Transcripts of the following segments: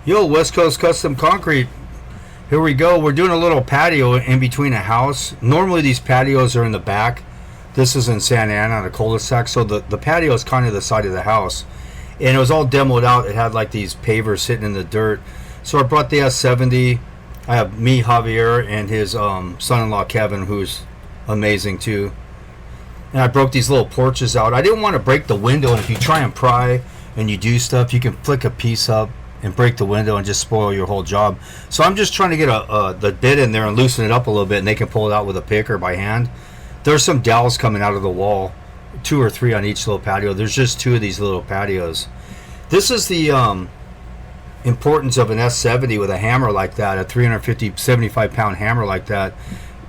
Yo, West Coast Custom Concrete. Here we go. We're doing a little patio in between a house. Normally these patios are in the back. This is in Santa Ana on a cul-de-sac, so the patio is kind of the side of the house. And it was all demoed out. It had like these pavers sitting in the dirt. So I brought the S70. I have me, Javier, and his son-in-law Kevin, who's amazing too. And I broke these little porches out. I didn't want to break the window, and if you try and pry and you do stuff, you can flick a piece up and break the window and just spoil your whole job. So I'm just trying to get the bit in there and loosen it up a little bit, and they can pull it out with a pick or by hand. There's some dowels coming out of the wall, 2 or 3 on each little patio. There's just 2 of these little patios. This is the importance of an S70 with a hammer like that, a 350, 75-pound hammer like that.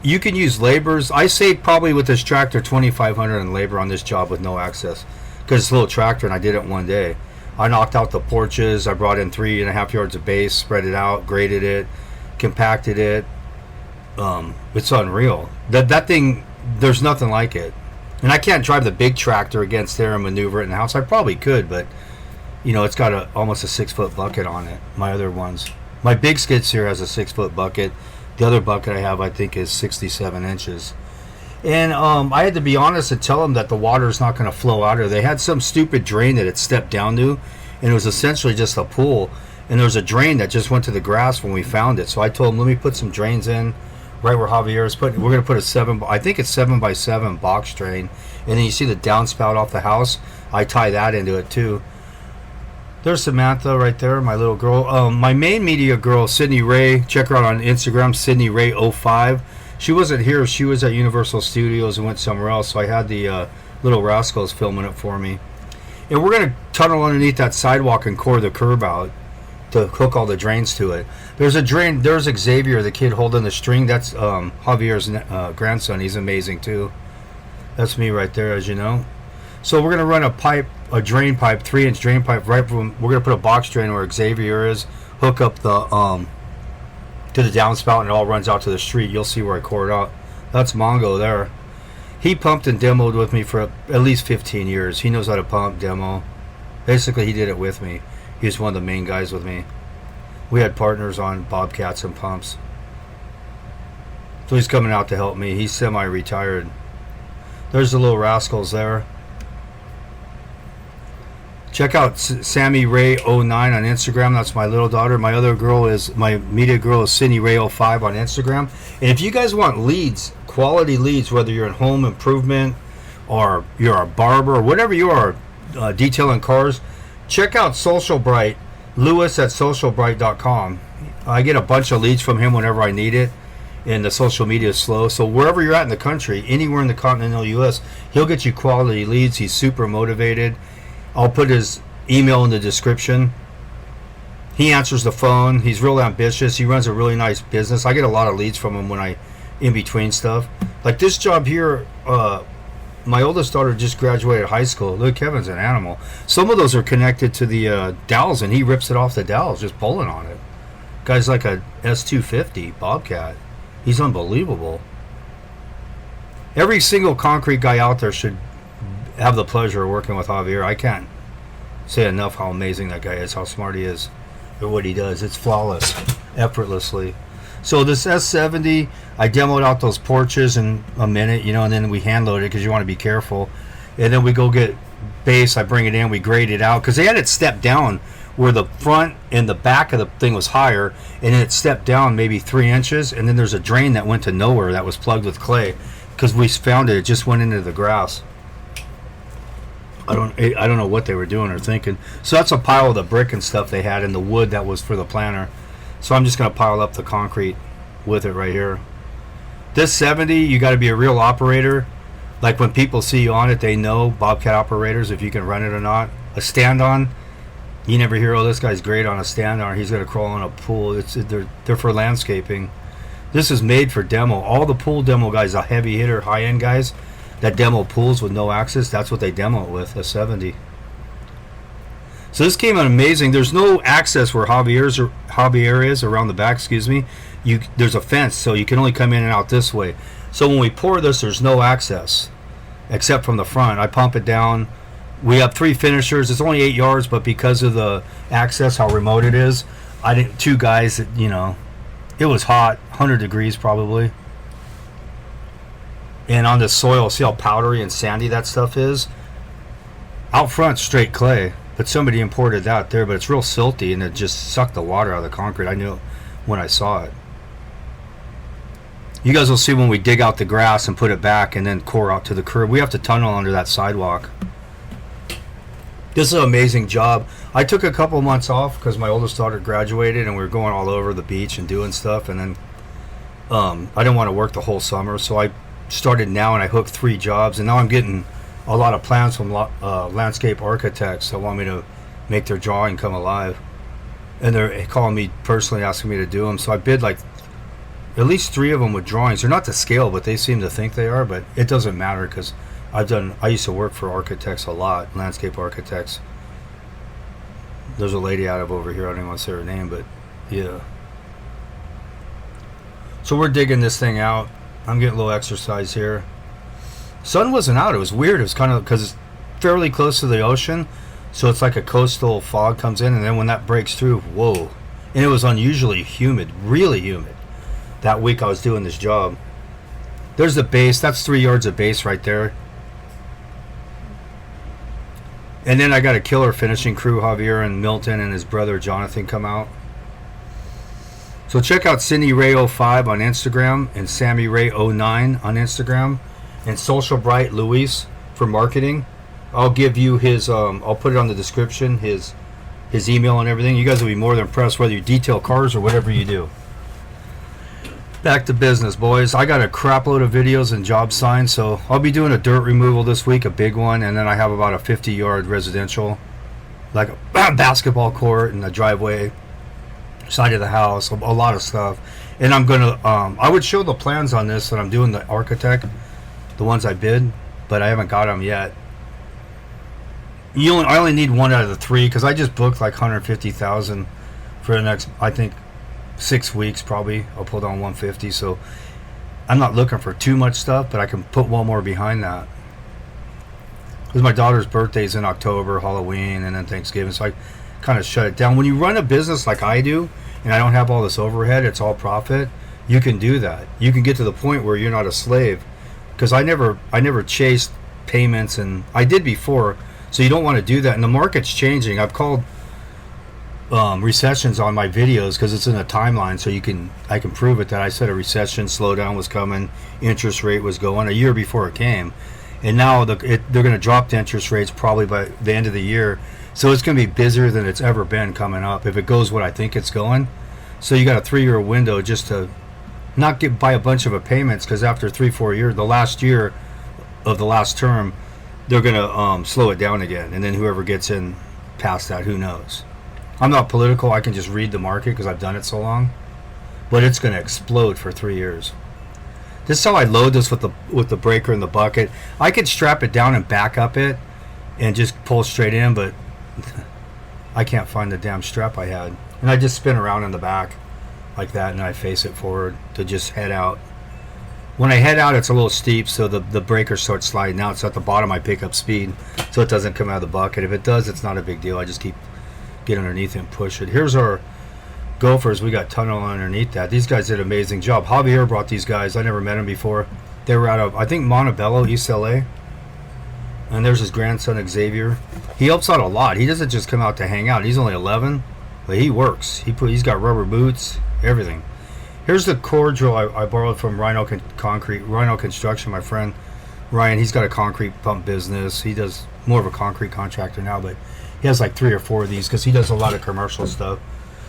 You can use laborers. I saved probably with this tractor $2,500 in labor on this job with no access, because it's a little tractor and I did it one day. I knocked out the porches. I brought in 3.5 yards of base, spread it out, graded it, compacted it. It's unreal. That thing, there's nothing like it. And I can't drive the big tractor against there and maneuver it in the house. I probably could, but you know, it's got almost a 6-foot bucket on it. My other ones, my big skid steer has a 6-foot bucket. The other bucket I have, I think, is 67 inches. And I had to be honest and tell them that the water is not going to flow out of there. They had some stupid drain that it stepped down to, and it was essentially just a pool. And there was a drain that just went to the grass when we found it. So I told them, let me put some drains in right where Javier is putting. We're going to put a 7x7 box drain. And then you see the downspout off the house. I tie that into it too. There's Samantha right there, my little girl. My main media girl, Sydney Ray. Check her out on Instagram, Sydney Ray 05. She wasn't here. She was at Universal Studios and went somewhere else. So I had the Little Rascals filming it for me. And we're going to tunnel underneath that sidewalk and core the curb out to hook all the drains to it. There's a drain. There's Xavier, the kid holding the string. That's Javier's grandson. He's amazing too. That's me right there, as you know. So we're going to run a drain pipe, 3-inch drain pipe right from. We're going to put a box drain where Xavier is. Hook up the to the downspout, and it all runs out to the street. You'll see where I core it out. That's Mongo there. He pumped and demoed with me for at least 15 years. He knows how to pump, demo. Basically, he did it with me. He was one of the main guys with me. We had partners on Bobcats and pumps. So he's coming out to help me. He's semi-retired. There's the Little Rascals there. Check out Sammy Ray 09 on Instagram. That's my little daughter. My other girl is, my media girl is Sydney Ray 05 on Instagram. And if you guys want leads, quality leads, whether you're in home improvement or you're a barber or whatever you are, detailing cars, check out Social Bright, Lewis at socialbright.com. I get a bunch of leads from him whenever I need it, and the social media is slow. So wherever you're at in the country, anywhere in the continental U.S., he'll get you quality leads. He's super motivated. I'll put his email in the description. He answers the phone. He's real ambitious. He runs a really nice business. I get a lot of leads from him when I in between stuff. Like this job here, my oldest daughter just graduated high school. Look, Kevin's an animal. Some of those are connected to the dowels, and he rips it off the dowels just pulling on it. Guy's like a S250 Bobcat. He's unbelievable. Every single concrete guy out there should have the pleasure of working with Javier. I can't say enough how amazing that guy is, how smart he is, or what he does. It's flawless, effortlessly. So this S70, I demoed out those porches in a minute, you know, and then we hand load it because you want to be careful. And then we go get base. I bring it in, we grade it out because they had it stepped down where the front and the back of the thing was higher, and then it stepped down maybe 3 inches, and then there's a drain that went to nowhere that was plugged with clay because we found it just went into the grass. I don't know what they were doing or thinking. So that's a pile of the brick and stuff they had, and the wood that was for the planter. So I'm just going to pile up the concrete with it right here. This 70, you got to be a real operator. Like when people see you on it, they know, Bobcat operators, if you can run it or not. A stand-on, you never hear, oh, this guy's great on a stand-on, he's going to crawl in a pool. They're for landscaping. This is made for demo. All the pool demo guys, the heavy hitter, high-end guys, that demo pools with no access, that's what they demo it with, a 70. So this came out amazing. There's no access where Javier is around the back, excuse me. There's a fence, so you can only come in and out this way. So when we pour this, there's no access except from the front. I pump it down. We have 3 finishers. It's only 8 yards, but because of the access, how remote it is, I didn't. Two guys that it was hot, 100 degrees probably. And on the soil, see how powdery and sandy that stuff is? Out front, straight clay. But somebody imported that there, but it's real silty and it just sucked the water out of the concrete. I knew it when I saw it. You guys will see when we dig out the grass and put it back and then core out to the curb. We have to tunnel under that sidewalk. This is an amazing job. I took a couple months off because my oldest daughter graduated and we were going all over the beach and doing stuff. And then I didn't want to work the whole summer, so I started now and I hooked 3 jobs. And now I'm getting a lot of plans from landscape architects that want me to make their drawing come alive. And they're calling me personally, asking me to do them. So I bid like at least 3 of them with drawings. They're not to scale, but they seem to think they are. But it doesn't matter because I used to work for architects a lot, landscape architects. There's a lady out of over here, I don't even want to say her name, but yeah. So we're digging this thing out. I'm getting a little exercise here. Sun wasn't out. It was weird. It was kind of because it's fairly close to the ocean, so it's like a coastal fog comes in, and then when that breaks through, whoa. And it was unusually humid, really humid. That week I was doing this job. There's the base. That's 3 yards of base right there. And then I got a killer finishing crew. Javier and Milton and his brother Jonathan come out. So check out Cindy Ray 05 on Instagram and Sammy Ray 09 on Instagram, and Social Bright Luis for marketing. I'll give you his I'll put it on the description, his email and everything. You guys will be more than impressed whether you detail cars or whatever you do. Back to business, boys. I got a crap load of videos and job signs, so I'll be doing a dirt removal this week, a big one, and then I have about a 50-yard residential, like a basketball court and a driveway, side of the house, a lot of stuff. And I'm gonna I would show the plans on this that I'm doing, the architect, the ones I bid, but I haven't got them yet. I only need 1 out of the 3 because I just booked like 150,000 for the next, I think, 6 weeks probably. I'll pull down 150, so I'm not looking for too much stuff, but I can put 1 more behind that because my daughter's birthday's in October, Halloween, and then Thanksgiving, so I kind of shut it down. When you run a business like I do and I don't have all this overhead, it's all profit, you can do that. You can get to the point where you're not a slave, because I never chased payments, and I did before, so you don't want to do that. And the market's changing. I've called recessions on my videos because it's in a timeline, so I can prove it that I said a recession slowdown was coming, interest rate was going a year before it came, and now they're going to drop the interest rates probably by the end of the year, so it's going to be busier than it's ever been coming up if it goes what I think it's going. So you got a 3-year window just to not buy a bunch of payments, because after 3-4 years, the last year of the last term, they're going to slow it down again, and then whoever gets in past that, who knows. I'm not political. I can just read the market because I've done it so long. But it's going to explode for 3 years. This is how I load this with the breaker and the bucket. I could strap it down and back up it and just pull straight in, but I can't find the damn strap I had. And I just spin around in the back like that, and I face it forward to just head out. When I head out, it's a little steep, so the breaker starts sliding out. So at the bottom, I pick up speed so it doesn't come out of the bucket. If it does, it's not a big deal. I just get underneath it and push it. Here's our gophers. We got tunnel underneath that. These guys did an amazing job. Javier brought these guys. I never met them before. They were out of, I think, Montebello, East LA. And there's his grandson, Xavier. He helps out a lot. He doesn't just come out to hang out. He's only 11, but he works. He's got rubber boots, everything. Here's the core drill I borrowed from Rhino Construction, my friend Ryan. He's got a concrete pump business. He does more of a concrete contractor now, but he has like 3 or 4 of these because he does a lot of commercial stuff.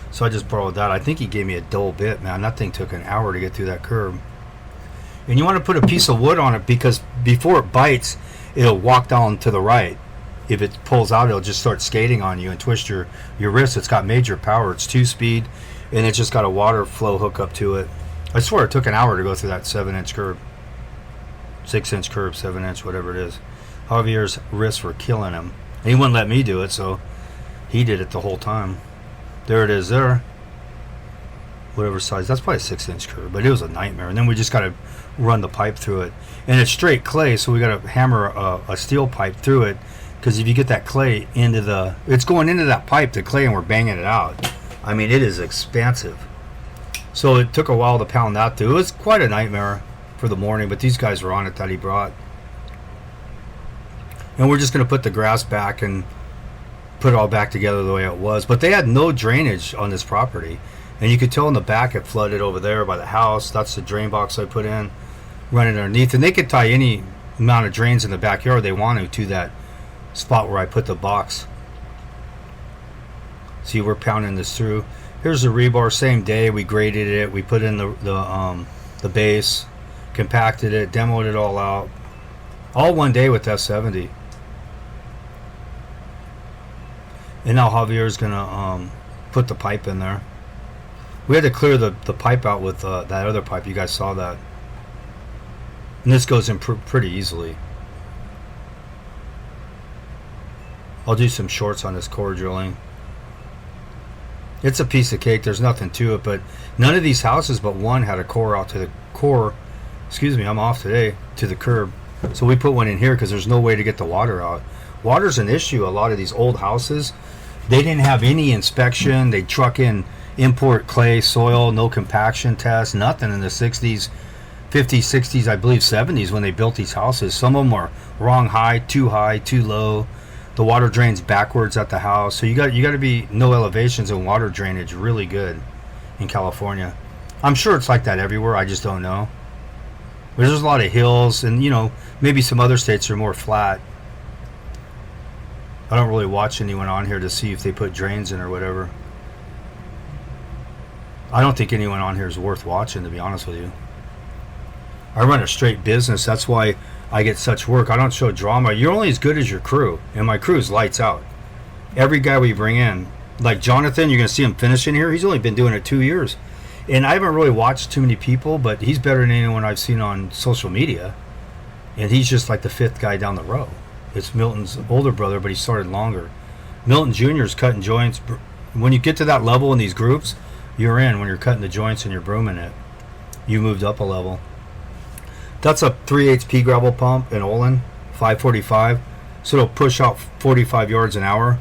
So I just borrowed that. I think he gave me a dull bit, man. That thing took an hour to get through that curb. And you want to put a piece of wood on it because before it bites, it'll walk down to the right. If it pulls out, it'll just start skating on you and twist your wrist. It's got major power. It's 2-speed, and it's just got a water flow hookup to it. I swear it took an hour to go through that 7-inch curb. 6-inch curb, 7-inch, whatever it is. Javier's wrists were killing him. And he wouldn't let me do it, so he did it the whole time. There it is there. Whatever size. That's probably a 6-inch curb, but it was a nightmare. And then we just got to run the pipe through it. And it's straight clay, so we got to hammer a steel pipe through it, because if you get that clay it's going into that pipe, the clay, and we're banging it out. I mean, it is expansive. So it took a while to pound that through. It was quite a nightmare for the morning, but these guys were on it that he brought. And we're just going to put the grass back and put it all back together the way it was. But they had no drainage on this property. And you could tell in the back it flooded over there by the house. That's the drain box I put in, running underneath. And they could tie any amount of drains in the backyard they wanted to that spot where I put the box. See, we're pounding this through. Here's the rebar. Same day, we graded it. We put in the base, compacted it, demoed it all out. All one day with S70. And now Javier's gonna put the pipe in there. We had to clear the pipe out with that other pipe. You guys saw that. And this goes in pretty easily. I'll do some shorts on this core drilling. It's a piece of cake. There's nothing to it, but none of these houses but one had a core out to the core. Excuse me, I'm off today, to the curb. So we put one in here because there's no way to get the water out. Water's an issue. A lot of these old houses, they didn't have any inspection. They truck in import clay, soil, no compaction test, nothing in the 60s, 50s, 60s, I believe 70s when they built these houses. Some of them are wrong high, too low. The water drains backwards at the house. So you got to be no elevations and water drainage really good in California. I'm sure it's like that everywhere. I just don't know. There's a lot of hills, and maybe some other states are more flat. I don't really watch anyone on here to see if they put drains in or whatever. I don't think anyone on here is worth watching, to be honest with you. I run a straight business. That's why I get such work. I don't show drama. You're only as good as your crew, and my crew's lights out. Every guy we bring in, like Jonathan, you're going to see him finishing here. He's only been doing it 2 years. And I haven't really watched too many people, but he's better than anyone I've seen on social media. And he's just like the fifth guy down the row. It's Milton's older brother, but he started longer. Milton Jr. is cutting joints. When you get to that level in these groups, you're in. When you're cutting the joints and you're brooming it, you moved up a level. That's a 3/8 P gravel pump in Olin, 545. So it'll push out 45 yards an hour.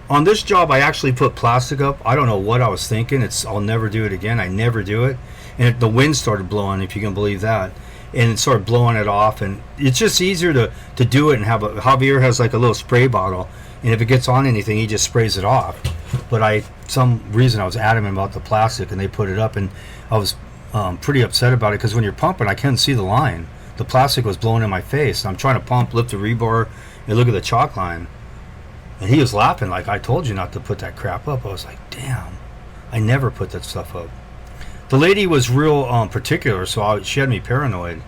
On this job, I actually put plastic up. I don't know what I was thinking. I'll never do it again. I never do it. And the wind started blowing, if you can believe that. And it started blowing it off. And it's just easier to do it and have Javier has like a little spray bottle. And if it gets on anything, he just sprays it off. But some reason I was adamant about the plastic, and they put it up. And I was pretty upset about it because when you're pumping, I couldn't see the line. The plastic was blowing in my face. I'm trying to pump, lift the rebar, and look at the chalk line. And he was laughing like, I told you not to put that crap up. I was like, damn, I never put that stuff up. The lady was real particular, so she had me paranoid.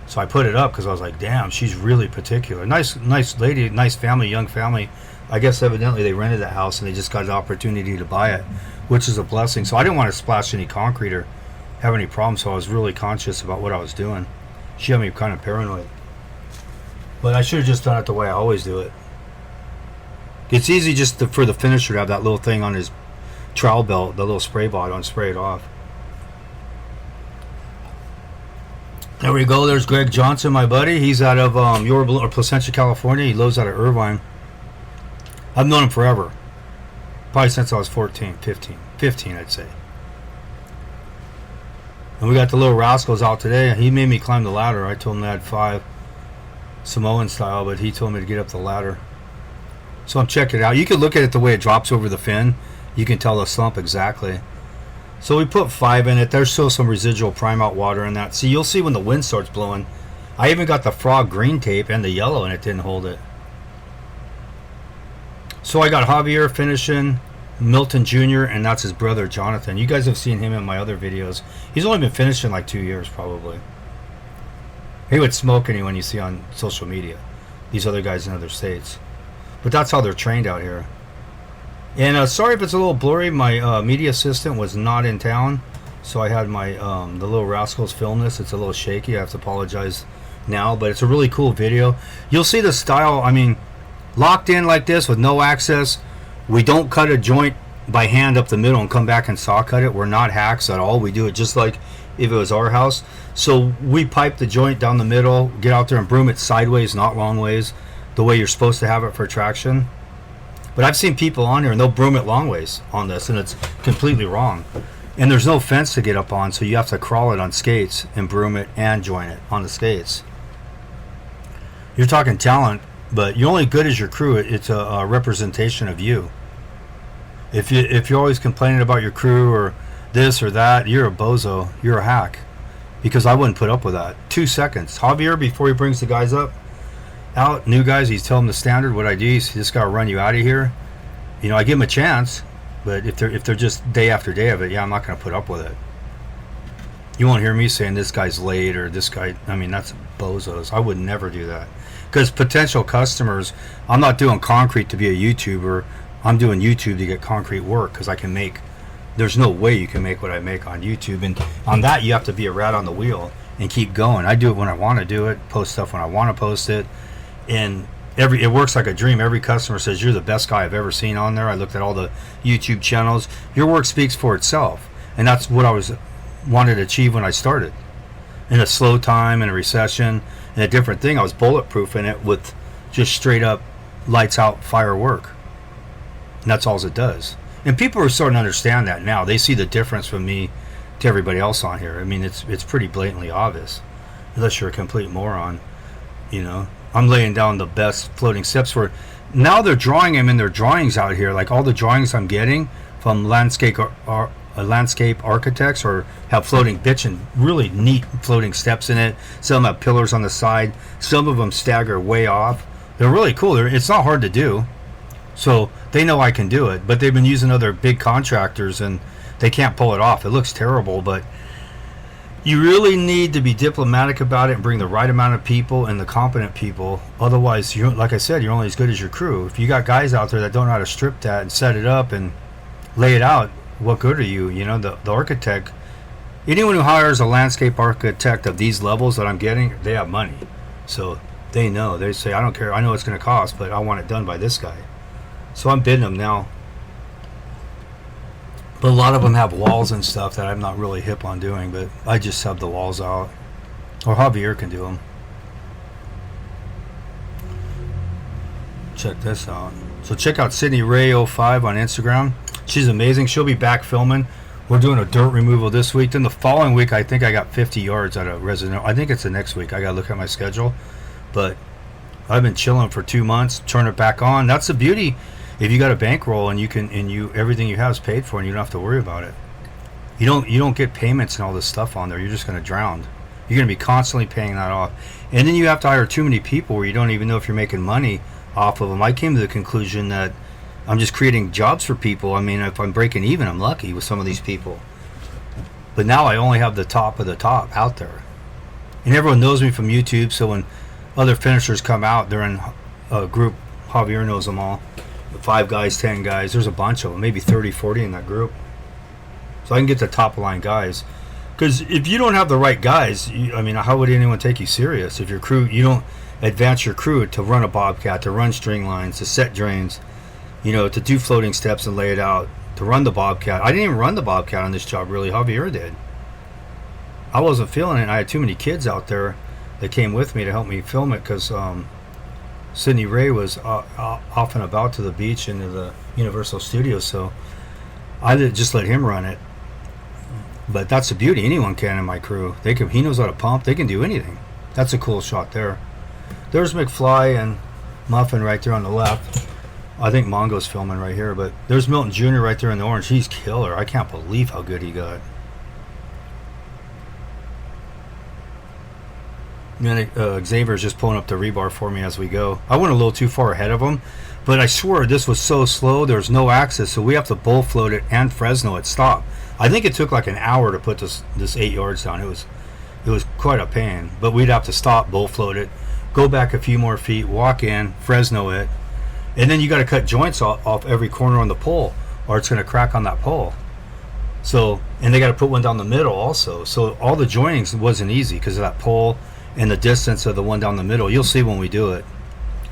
So I put it up because I was like, damn, she's really particular. Nice lady, nice family, young family. I guess evidently they rented that house and they just got an opportunity to buy it, which is a blessing. So I didn't want to splash any concrete or have any problems, so I was really conscious about what I was doing. She had me kind of paranoid. But I should have just done it the way I always do it. It's easy just for the finisher to have that little thing on his trowel belt, the little spray bottle, and spray it off. There we go. There's Greg Johnson, my buddy. He's out of Yorba or Placentia, California. He lives out of Irvine. I've known him forever. Probably since I was 15, I'd say. And we got the little rascals out today. He made me climb the ladder. I told him I had 5 Samoan style, but he told me to get up the ladder. So I'm checking it out. You can look at it the way it drops over the fin. You can tell the slump exactly. So we put 5 in it. There's still some residual prime out water in that. See, you'll see when the wind starts blowing. I even got the frog green tape and the yellow, and it didn't hold it. So I got Javier finishing, Milton Jr., and that's his brother Jonathan. You guys have seen him in my other videos. He's only been finishing like 2 years probably. He would smoke anyone you see on social media. These other guys in other states. But that's how they're trained out here. And sorry if it's a little blurry. My media assistant was not in town, so I had my the little rascals film this. It's a little shaky. I have to apologize now, but it's a really cool video. You'll see the style. I mean, locked in like this with no access. We don't cut a joint by hand up the middle and come back and saw cut it. We're not hacks at all. We do it just like if it was our house. So we pipe the joint down the middle, get out there and broom it sideways, not long ways, the way you're supposed to have it for traction. But I've seen people on here and they'll broom it long ways on this, and it's completely wrong. And there's no fence to get up on, so you have to crawl it on skates and broom it and join it on the skates. You're talking talent, but you're only good as your crew. It's a representation of you. If you're always complaining about your crew or this or that, you're a bozo. You're a hack. Because I wouldn't put up with that. 2 seconds. Javier, before he brings the guys out, new guys, he's telling them the standard. What I do is just got to run you out of here. You know, I give them a chance, but if they're just day after day of it, yeah, I'm not going to put up with it. You won't hear me saying this guy's late or this guy. I mean, that's bozos. I would never do that. Because potential customers, I'm not doing concrete to be a YouTuber. I'm doing YouTube to get concrete work because I can make. There's no way you can make what I make on YouTube, and on that you have to be a rat on the wheel and keep going. I do it when I want to do it, post stuff when I want to post it, and it works like a dream. Every customer says you're the best guy I've ever seen on there. I looked at all the YouTube channels. Your work speaks for itself, and that's what I wanted to achieve when I started. In a slow time, in a recession, in a different thing, I was bulletproof in it with just straight up lights out firework. And that's all it does. And people are starting to understand that now. They see the difference from me to everybody else on here. I mean, it's pretty blatantly obvious. Unless you're a complete moron. You know, I'm laying down the best floating steps for it. Now they're drawing them in their drawings out here. Like all the drawings I'm getting from landscape architects or have floating bitch and really neat floating steps in it. Some have pillars on the side. Some of them stagger way off. They're really cool. It's not hard to do. So they know I can do it, but they've been using other big contractors and they can't pull it off. It looks terrible, but you really need to be diplomatic about it and bring the right amount of people and the competent people. Otherwise, like I said, you're only as good as your crew. If you got guys out there that don't know how to strip that and set it up and lay it out, what good are you? You know, the architect, anyone who hires a landscape architect of these levels that I'm getting, they have money. So they know. They say, I don't care. I know it's going to cost, but I want it done by this guy. So I'm bidding them now. But a lot of them have walls and stuff that I'm not really hip on doing, but I just sub the walls out. Or Javier can do them. Check this out. So check out Sydney Ray 05 on Instagram. She's amazing. She'll be back filming. We're doing a dirt removal this week. Then the following week, I think I got 50 yards out of resident. I think it's the next week. I got to look at my schedule. But I've been chilling for 2 months. Turn it back on. That's the beauty. If you got a bankroll and everything you have is paid for and you don't have to worry about it. You don't get payments and all this stuff on there. You're just going to drown. You're going to be constantly paying that off. And then you have to hire too many people where you don't even know if you're making money off of them. I came to the conclusion that I'm just creating jobs for people. I mean, if I'm breaking even, I'm lucky with some of these people. But now I only have the top of the top out there. And everyone knows me from YouTube, so when other finishers come out, they're in a group. Javier knows them all. 5 guys, 10 guys. There's a bunch of them, maybe 30, 40 in that group. So I can get the top line guys. Because if you don't have the right guys, I mean, how would anyone take you serious? If your crew, you don't advance your crew to run a bobcat, to run string lines, to set drains, you know, to do floating steps and lay it out, to run the bobcat. I didn't even run the bobcat on this job, really. Javier did. I wasn't feeling it. I had too many kids out there that came with me to help me film it because Sydney Ray was off and about to the beach and to the Universal Studios, so I just let him run it. But that's the beauty. Anyone can in my crew. He knows how to pump. They can do anything. That's a cool shot there. There's McFly and Muffin right there on the left. I think Mongo's filming right here, but there's Milton Jr. right there in the orange. He's killer. I can't believe how good he got. And Xavier's just pulling up the rebar for me as we go. I went a little too far ahead of him, but I swear this was so slow. There's no access, so we have to bull float it and Fresno it stop. I think it took like an hour to put this 8 yards down. It was quite a pain, but we'd have to stop, bull float it, go back a few more feet, walk in, Fresno it, and then you got to cut joints off every corner on the pole, or it's going to crack on that pole. So, and they got to put one down the middle also. So all the joinings wasn't easy because of that pole and the distance of the one down the middle. You'll see when we do it.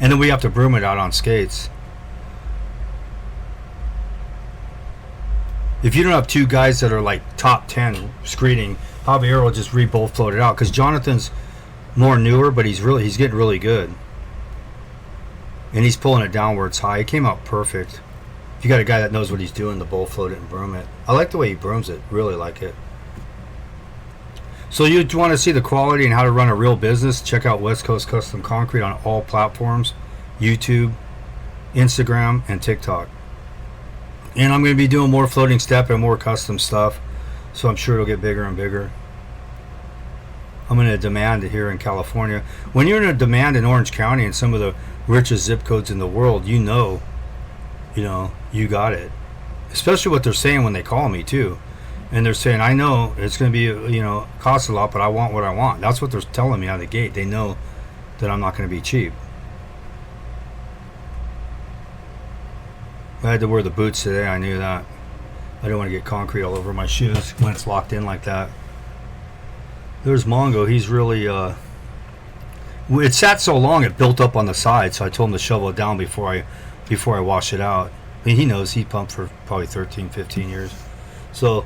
And then we have to broom it out on skates. If you don't have 2 guys that are like top 10 screening, Javier will just re-bull float it out, because Jonathan's more newer, but he's getting really good. and he's pulling it down where it's high. It came out perfect. If you got a guy that knows what he's doing to bull float it and broom it. I like the way he brooms it. Really like it. So you want to see the quality and how to run a real business, check out West Coast Custom Concrete on all platforms, YouTube, Instagram, and TikTok. And I'm going to be doing more floating step and more custom stuff, so I'm sure it'll get bigger and bigger. I'm in a demand here in California. When you're in a demand in Orange County and some of the richest zip codes in the world, you know, you got it. Especially what they're saying when they call me too. And they're saying, I know it's going to be, cost a lot, but I want what I want. That's what they're telling me out of the gate. They know that I'm not going to be cheap. I had to wear the boots today. I knew that. I don't want to get concrete all over my shoes when it's locked in like that. There's Mongo. He's really, it sat so long it built up on the side, so I told him to shovel it down before I wash it out. I mean, he knows he pumped for probably 13, 15 years. So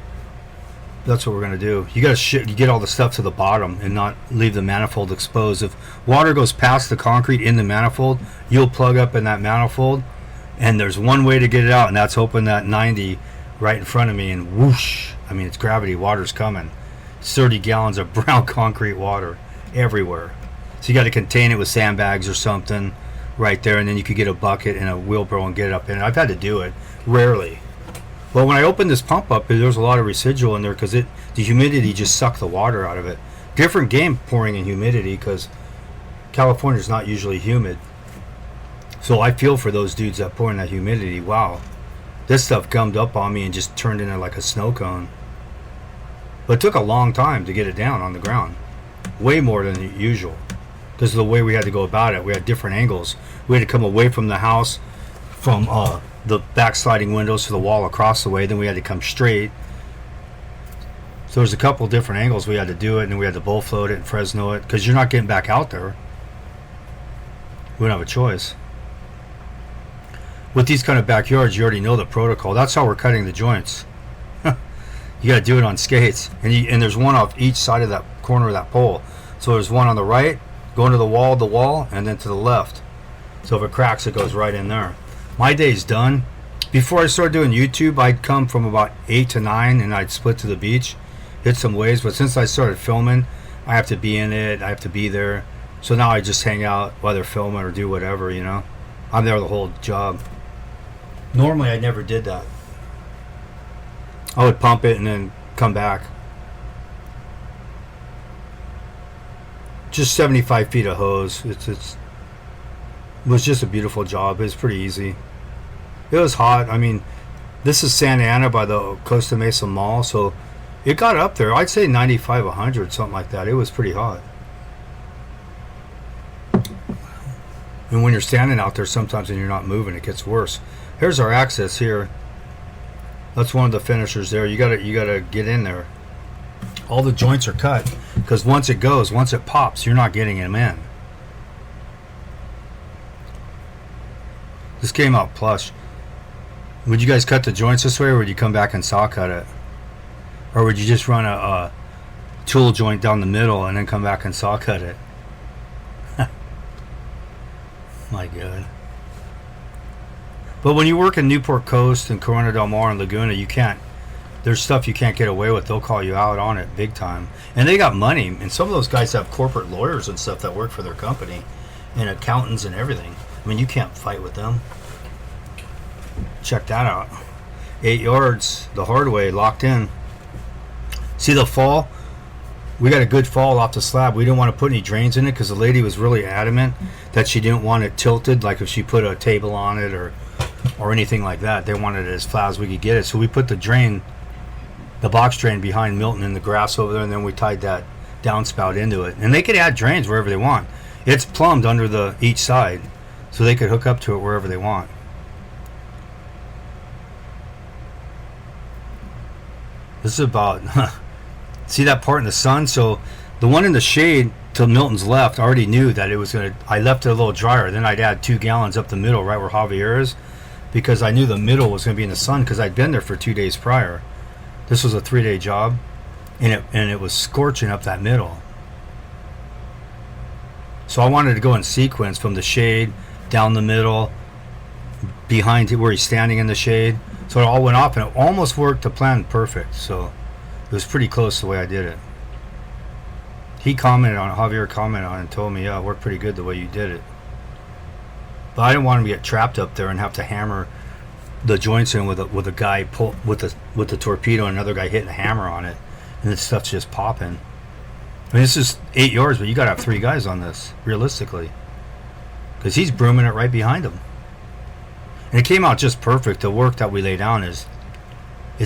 that's what we're going to do. You got to you get all the stuff to the bottom and not leave the manifold exposed. If water goes past the concrete in the manifold, you'll plug up in that manifold, and there's one way to get it out, and that's open that 90 right in front of me, and whoosh. I mean, it's gravity. Water's coming. 30 gallons of brown concrete water everywhere. So you got to contain it with sandbags or something right there, and then you could get a bucket and a wheelbarrow and get it up in it. I've had to do it rarely. Well, when I opened this pump up, there was a lot of residual in there because the humidity just sucked the water out of it. Different game pouring in humidity because California's not usually humid. So I feel for those dudes that pour in that humidity. Wow, this stuff gummed up on me and just turned into like a snow cone. But it took a long time to get it down on the ground. Way more than usual. Because of the way we had to go about it. We had different angles. We had to come away from the house, from the backsliding windows to the wall across the way. Then we had to come straight. So there's a couple different angles we had to do it. And then we had to bull float it and Fresno it. Because you're not getting back out there. We don't have a choice. With these kind of backyards, you already know the protocol. That's how we're cutting the joints. You got to do it on skates, and there's one off each side of that corner of that pole. So there's one on the right, going to the wall, and then to the left. So if it cracks, it goes right in there. My day's done. Before I started doing YouTube, I'd come from about 8 to 9, and I'd split to the beach, hit some waves. But since I started filming, I have to be in it. I have to be there. So now I just hang out while they're filming or do whatever, I'm there the whole job. Normally, I never did that. I would pump it and then come back. Just 75 feet of hose. It was just a beautiful job. It was pretty easy. It was hot. I mean, this is Santa Ana by the Costa Mesa Mall, so it got up there. I'd say 95, 100, something like that. It was pretty hot. And when you're standing out there sometimes and you're not moving, it gets worse. Here's our access here. That's one of the finishers there. You gotta get in there. All the joints are cut because once it pops, you're not getting them in. This came out plush. Would you guys cut the joints this way, or would you come back and saw cut it? Or would you just run a tool joint down the middle and then come back and saw cut it? My God. But when you work in Newport Coast and Corona Del Mar and Laguna, there's stuff you can't get away with. They'll call you out on it big time. And they got money. And some of those guys have corporate lawyers and stuff that work for their company and accountants and everything. I mean, you can't fight with them. Check that out. 8 yards the hard way, locked in. See the fall? We got a good fall off the slab. We didn't want to put any drains in it because the lady was really adamant that she didn't want it tilted, like if she put a table on it or anything like that. They wanted it as flat as we could get it. So we put the box drain behind Milton in the grass over there, and then we tied that downspout into it. And they could add drains wherever they want. It's plumbed under each side, so they could hook up to it wherever they want. This is about, see that part in the sun? So the one in the shade to Milton's left, I already knew that it was I left it a little drier. Then I'd add 2 gallons up the middle, right where Javier is, because I knew the middle was going to be in the sun because I'd been there for 2 days prior. This was a 3-day job, and it was scorching up that middle. So I wanted to go in sequence from the shade down the middle, behind where he's standing in the shade. So it all went off, and it almost worked the plan perfect. So it was pretty close the way I did it. Javier commented on it and told me, yeah, it worked pretty good the way you did it. But I didn't want him to get trapped up there and have to hammer the joints in with a guy with the torpedo and another guy hitting a hammer on it, and this stuff's just popping. I mean, this is 8 yards, but you gotta have 3 guys on this, realistically, because he's brooming it right behind him. And it came out just perfect. The work that we lay down it's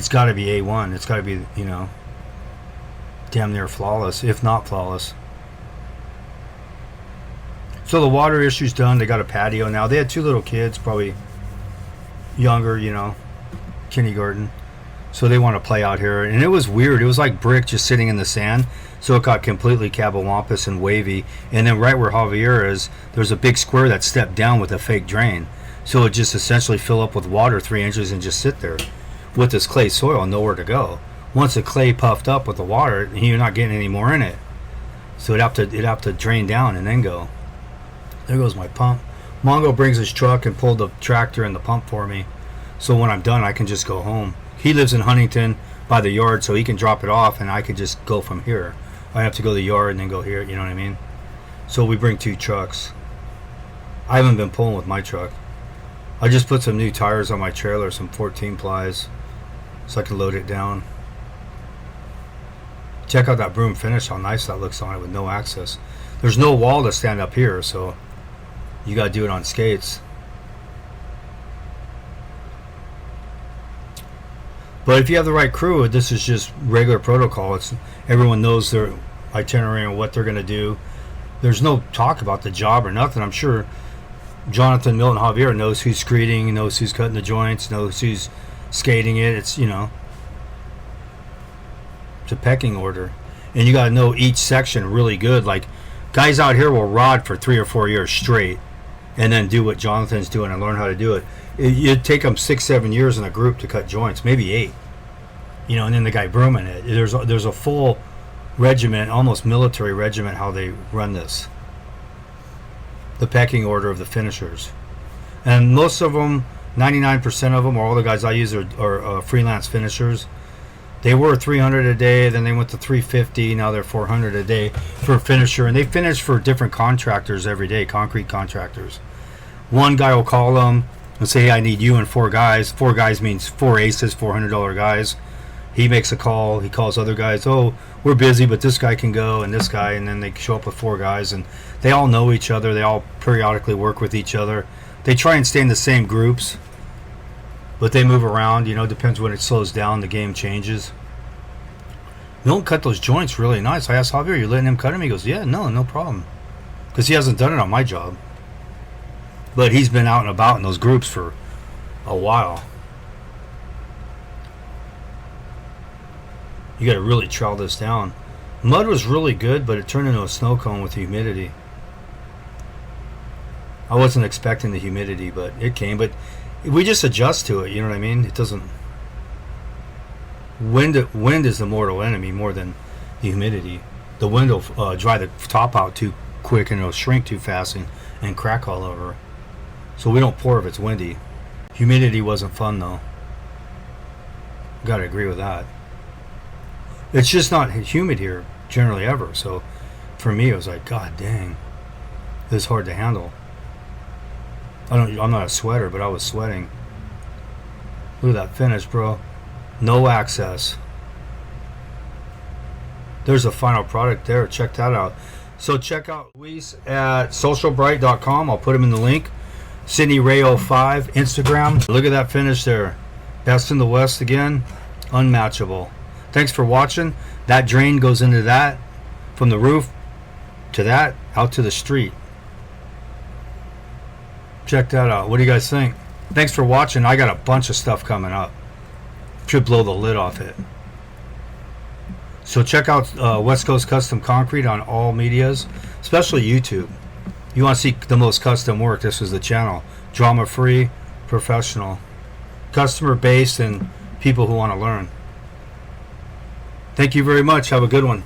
got to be A1. It's got to be, damn near flawless, if not flawless. So the water issue's done. They got a patio now. They had 2 little kids, probably younger, kindergarten. So they want to play out here. And it was weird. It was like brick just sitting in the sand. So it got completely cabawampus and wavy. And then right where Javier is, there's a big square that stepped down with a fake drain. So it just essentially fill up with water 3 inches and just sit there with this clay soil, nowhere to go. Once the clay puffed up with the water, you're not getting any more in it. So it'd have to drain down and then go. There goes my pump. Mongo brings his truck and pulled the tractor and the pump for me. So when I'm done, I can just go home. He lives in Huntington by the yard, so he can drop it off, and I could just go from here. I have to go to the yard and then go here, you know what I mean? So we bring 2 trucks. I haven't been pulling with my truck. I just put some new tires on my trailer, some 14 plies, so I can load it down. Check out that broom finish, how nice that looks on it with no access. There's no wall to stand up here, so you got to do it on skates. But if you have the right crew, this is just regular protocol. Everyone knows their itinerary and what they're going to do. There's no talk about the job or nothing. I'm sure Jonathan, Milton, Javier knows who's screeding, knows who's cutting the joints, knows who's skating it. It's, it's a pecking order. And you got to know each section really good. Like, guys out here will rod for 3 or 4 years straight and then do what Jonathan's doing and learn how to do it. It'd take them 6, 7 years in a group to cut joints, maybe 8. And then the guy brooming it. There's a full regiment, almost military regiment, how they run this. The pecking order of the finishers. And most of them, 99% of them, or all the guys I use are freelance finishers. They were 300 a day, then they went to 350, now they're 400 a day for a finisher. And they finish for different contractors every day, concrete contractors. One guy will call them and say, hey, I need you and 4 guys. 4 guys means 4 aces, $400 guys. He makes a call. He calls other guys. Oh, we're busy, but this guy can go, and this guy, and then they show up with 4 guys, and they all know each other. They all periodically work with each other. They try and stay in the same groups, but they move around. Depends when it slows down. The game changes. You don't cut those joints really nice. I asked Javier, you letting him cut them? He goes, yeah, no problem, because he hasn't done it on my job, but he's been out and about in those groups for a while. You got to really trowel this down. Mud was really good, but it turned into a snow cone with humidity. I wasn't expecting the humidity, but it came. But we just adjust to it, you know what I mean? It doesn't... Wind is the mortal enemy more than the humidity. The wind will dry the top out too quick, and it'll shrink too fast and crack all over. So we don't pour if it's windy. Humidity wasn't fun, though. Got to agree with that. It's just not humid here generally ever, so for me it was like, god dang, this is hard to handle. I'm not a sweater, but I was sweating. Look at that finish, bro. No access. There's a final product there. Check that out. So check out Luis at socialbright.com. I'll put him in the link. Sydney Ray 05 Instagram. Look at that finish there. Best in the West again. Unmatchable. Thanks for watching. That drain goes into that, from the roof to that, out to the street. Check that out. What do you guys think? Thanks for watching. I got a bunch of stuff coming up. Should blow the lid off it. So check out West Coast Custom Concrete on all medias, especially YouTube. You want to see the most custom work, this is the channel. Drama-free, professional, customer-based, and people who want to learn. Thank you very much. Have a good one.